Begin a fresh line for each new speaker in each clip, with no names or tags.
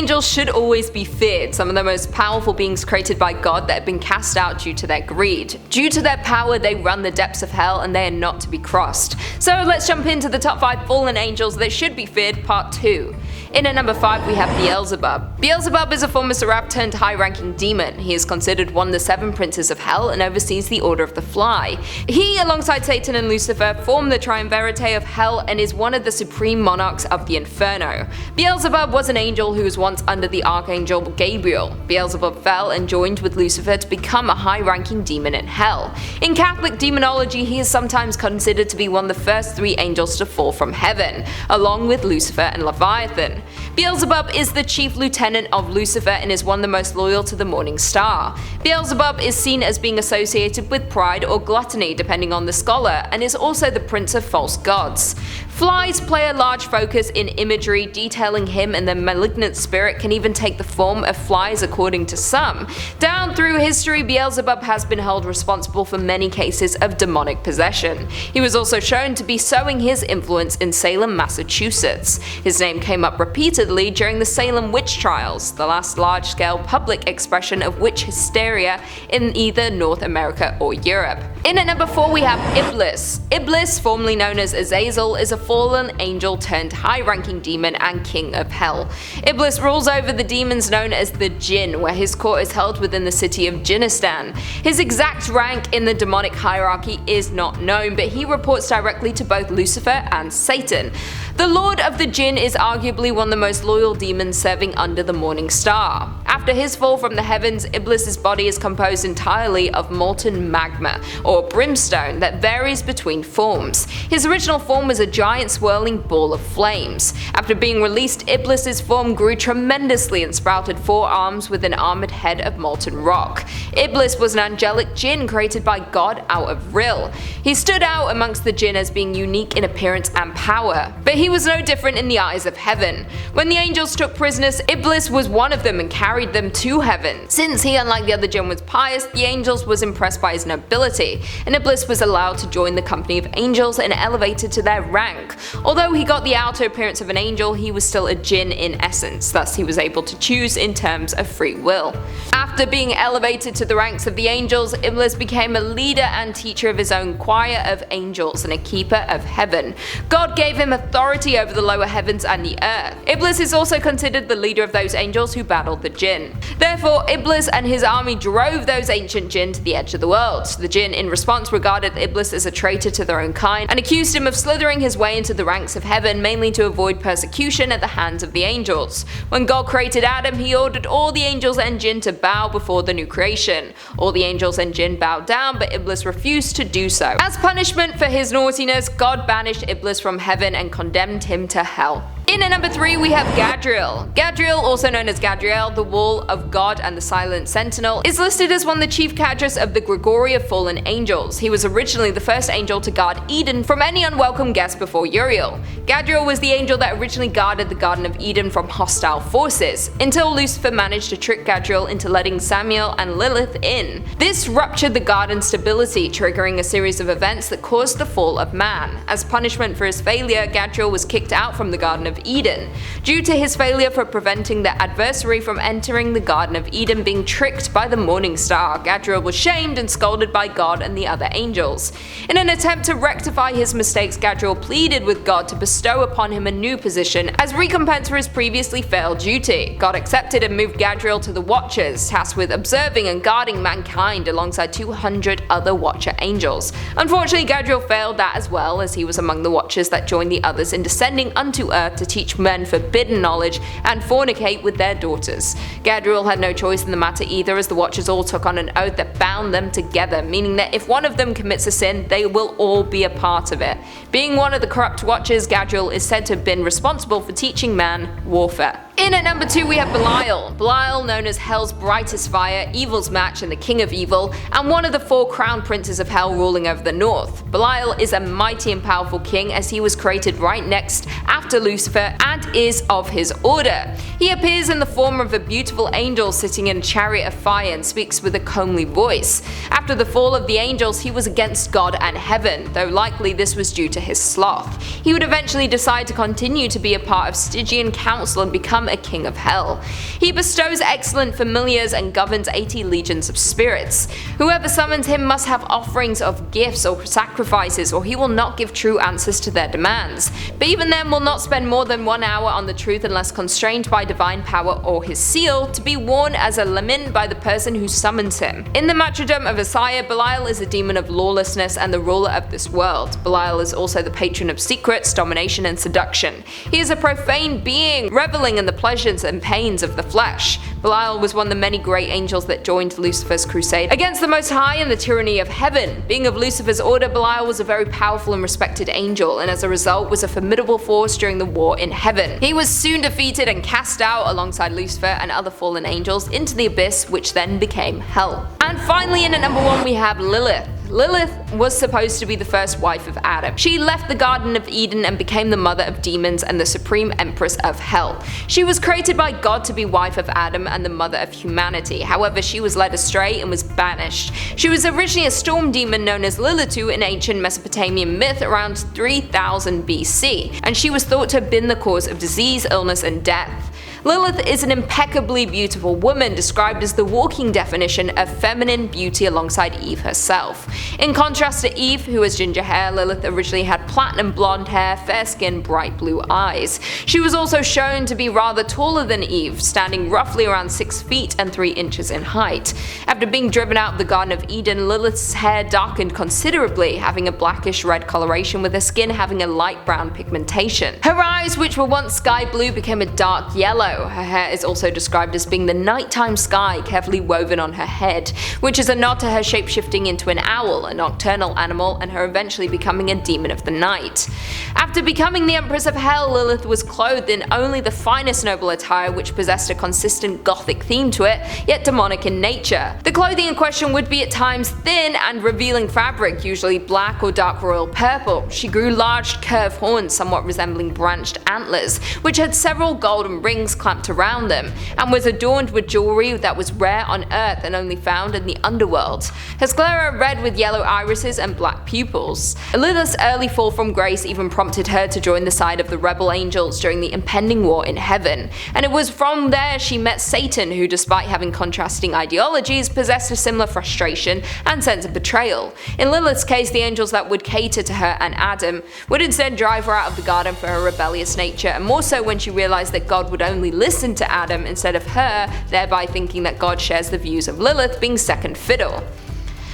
angels should always be feared, some of the most powerful beings created by God that have been cast out due to their greed. Due to their power, they run the depths of hell and they are not to be crossed. So let's jump into the top 5 fallen angels that should be feared, part 2. In at number 5 we have Beelzebub. Beelzebub is a former seraph turned high-ranking demon. He is considered one of the 7 princes of hell and oversees the Order of the Fly. He, alongside Satan and Lucifer, form the triumvirate of hell and is one of the supreme monarchs of the Inferno. Beelzebub was an angel who was once under the archangel Gadreel. Beelzebub fell and joined with Lucifer to become a high-ranking demon in hell. In Catholic demonology, he is sometimes considered to be one of the first 3 angels to fall from heaven, along with Lucifer and Leviathan. Beelzebub is the chief lieutenant of Lucifer and is one of the most loyal to the morning star. Beelzebub is seen as being associated with pride or gluttony depending on the scholar, and is also the prince of false gods. Flies play a large focus in imagery detailing him, and the malignant spirit can even take the form of flies according to some. Down through history, Beelzebub has been held responsible for many cases of demonic possession. He was also shown to be sowing his influence in Salem, Massachusetts. His name came up repeatedly during the Salem witch trials, the last large-scale public expression of witch hysteria in either North America or Europe. In at number 4 we have Iblis. Iblis, formerly known as Azazel, is a fallen angel turned high-ranking demon and king of hell. Iblis rules over the demons known as the Jinn, where his court is held within the city of Jinnistan. His exact rank in the demonic hierarchy is not known, but he reports directly to both Lucifer and Satan. The Lord of the Jinn is arguably one of the most loyal demons serving under the morning star. After his fall from the heavens, Iblis's body is composed entirely of molten magma, or brimstone, that varies between forms. His original form was a giant swirling ball of flames. After being released, Iblis's form grew tremendously and sprouted 4 arms with an armored head of molten rock. Iblis was an angelic jinn created by God out of Ril. He stood out amongst the jinn as being unique in appearance and power, but he was no different in the eyes of heaven. When the angels took prisoners, Iblis was one of them and carried them to heaven. Since he, unlike the other jinn, was pious, the angels was impressed by his nobility, and Iblis was allowed to join the company of angels and elevated to their rank. Although he got the outer appearance of an angel, he was still a jinn in essence, thus he was able to choose in terms of free will. After being elevated to the ranks of the angels, Iblis became a leader and teacher of his own choir of angels and a keeper of heaven. God gave him authority over the lower heavens and the earth. Iblis is also considered the leader of those angels who battled the jinn. Therefore, Iblis and his army drove those ancient jinn to the edge of the world. The jinn in response regarded Iblis as a traitor to their own kind and accused him of slithering his way into the ranks of heaven, mainly to avoid persecution at the hands of the angels. When God created Adam, he ordered all the angels and jinn to bow before the new creation. All the angels and jinn bowed down, but Iblis refused to do so. As punishment for his naughtiness, God banished Iblis from heaven and condemned him to hell. In at number 3 we have Gadreel. Gadreel, also known as Gadreel, the Wall of God and the Silent Sentinel, is listed as one of the chief cadres of the Gregory of Fallen Angels. He was originally the first angel to guard Eden from any unwelcome guest before Uriel. Gadreel was the angel that originally guarded the Garden of Eden from hostile forces, until Lucifer managed to trick Gadreel into letting Samuel and Lilith in. This ruptured the garden's stability, triggering a series of events that caused the fall of man. As punishment for his failure, Gadreel was kicked out from the Garden of Eden. Due to his failure for preventing the adversary from entering the Garden of Eden being tricked by the morning star, Gadreel was shamed and scolded by God and the other angels. In an attempt to rectify his mistakes, Gadreel pleaded with God to bestow upon him a new position as recompense for his previously failed duty. God accepted and moved Gadreel to the Watchers, tasked with observing and guarding mankind alongside 200 other Watcher angels. Unfortunately, Gadreel failed that as well, as he was among the Watchers that joined the others in descending unto earth to teach men forbidden knowledge and fornicate with their daughters. Gadreel had no choice in the matter either, as the Watchers all took on an oath that bound them together, meaning that if one of them commits a sin, they will all be a part of it. Being one of the corrupt Watchers, Gadreel is said to have been responsible for teaching man warfare. In at number 2 we have Belial. Belial, known as Hell's brightest fire, Evil's match and the king of evil, and one of the 4 crown princes of hell ruling over the north. Belial is a mighty and powerful king, as he was created right next after Lucifer and is of his order. He appears in the form of a beautiful angel sitting in a chariot of fire and speaks with a comely voice. After the fall of the angels, he was against God and heaven, though likely this was due to his sloth. He would eventually decide to continue to be a part of Stygian council and become a king of hell. He bestows excellent familiars and governs 80 legions of spirits. Whoever summons him must have offerings of gifts or sacrifices, or he will not give true answers to their demands, but even then will not spend more than 1 hour on the truth unless constrained by divine power or his seal, to be worn as a lament by the person who summons him. In the martyrdom of Isaiah, Belial is a demon of lawlessness and the ruler of this world. Belial is also the patron of secrets, domination, and seduction. He is a profane being, reveling in the pleasures and pains of the flesh. Belial was one of the many great angels that joined Lucifer's crusade against the Most High and the tyranny of heaven. Being of Lucifer's order, Belial was a very powerful and respected angel, and as a result was a formidable force during the war in heaven. He was soon defeated and cast out alongside Lucifer and other fallen angels into the abyss, which then became hell. And finally, in at number 1 we have Lilith. Lilith was supposed to be the first wife of Adam. She left the Garden of Eden and became the mother of demons and the supreme empress of hell. She was created by God to be wife of Adam and the mother of humanity. However, she was led astray and was banished. She was originally a storm demon known as Lilith in ancient Mesopotamian myth around 3000 BC, and she was thought to have been the cause of disease, illness, and death. Lilith is an impeccably beautiful woman, described as the walking definition of feminine beauty alongside Eve herself. In contrast to Eve, who has ginger hair, Lilith originally had platinum blonde hair, fair skin, bright blue eyes. She was also shown to be rather taller than Eve, standing roughly around 6 feet and 3 inches in height. After being driven out of the Garden of Eden, Lilith's hair darkened considerably, having a blackish red coloration with her skin having a light brown pigmentation. Her eyes, which were once sky blue, became a dark yellow. Her hair is also described as being the nighttime sky carefully woven on her head, which is a nod to her shapeshifting into an owl, a nocturnal animal, and her eventually becoming a demon of the night. After becoming the Empress of Hell, Lilith was clothed in only the finest noble attire, which possessed a consistent gothic theme to it, yet demonic in nature. The clothing in question would be at times thin and revealing fabric, usually black or dark royal purple. She grew large curved horns somewhat resembling branched antlers, which had several golden rings clamped around them, and was adorned with jewelry that was rare on Earth and only found in the underworld. Her sclera red with yellow irises and black pupils. Lilith's early fall from grace even prompted her to join the side of the rebel angels during the impending war in heaven, and it was from there she met Satan, who, despite having contrasting ideologies, possessed a similar frustration and sense of betrayal. In Lilith's case, the angels that would cater to her and Adam would instead drive her out of the garden for her rebellious nature, and more so when she realized that God would only listen to Adam instead of her, thereby thinking that God shares the views of Lilith being second fiddle.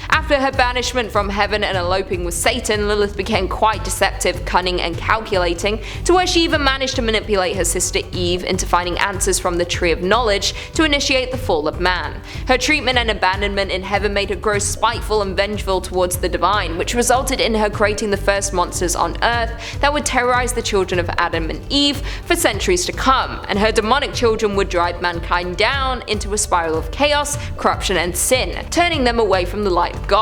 After her banishment from heaven and eloping with Satan, Lilith became quite deceptive, cunning, and calculating, to where she even managed to manipulate her sister Eve into finding answers from the Tree of Knowledge to initiate the fall of man. Her treatment and abandonment in heaven made her grow spiteful and vengeful towards the divine, which resulted in her creating the first monsters on Earth that would terrorize the children of Adam and Eve for centuries to come, and her demonic children would drive mankind down into a spiral of chaos, corruption, and sin, turning them away from the light of God.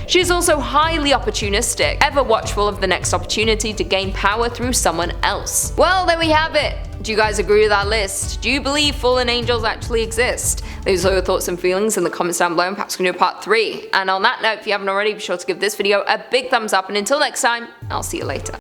She is also highly opportunistic, ever watchful of the next opportunity to gain power through someone else. Well, there we have it. Do you guys agree with that list? Do you believe fallen angels actually exist? Leave us all your thoughts and feelings in the comments down below, and perhaps we can do a part 3. And on that note, if you haven't already, be sure to give this video a big thumbs up, and until next time, I'll see you later.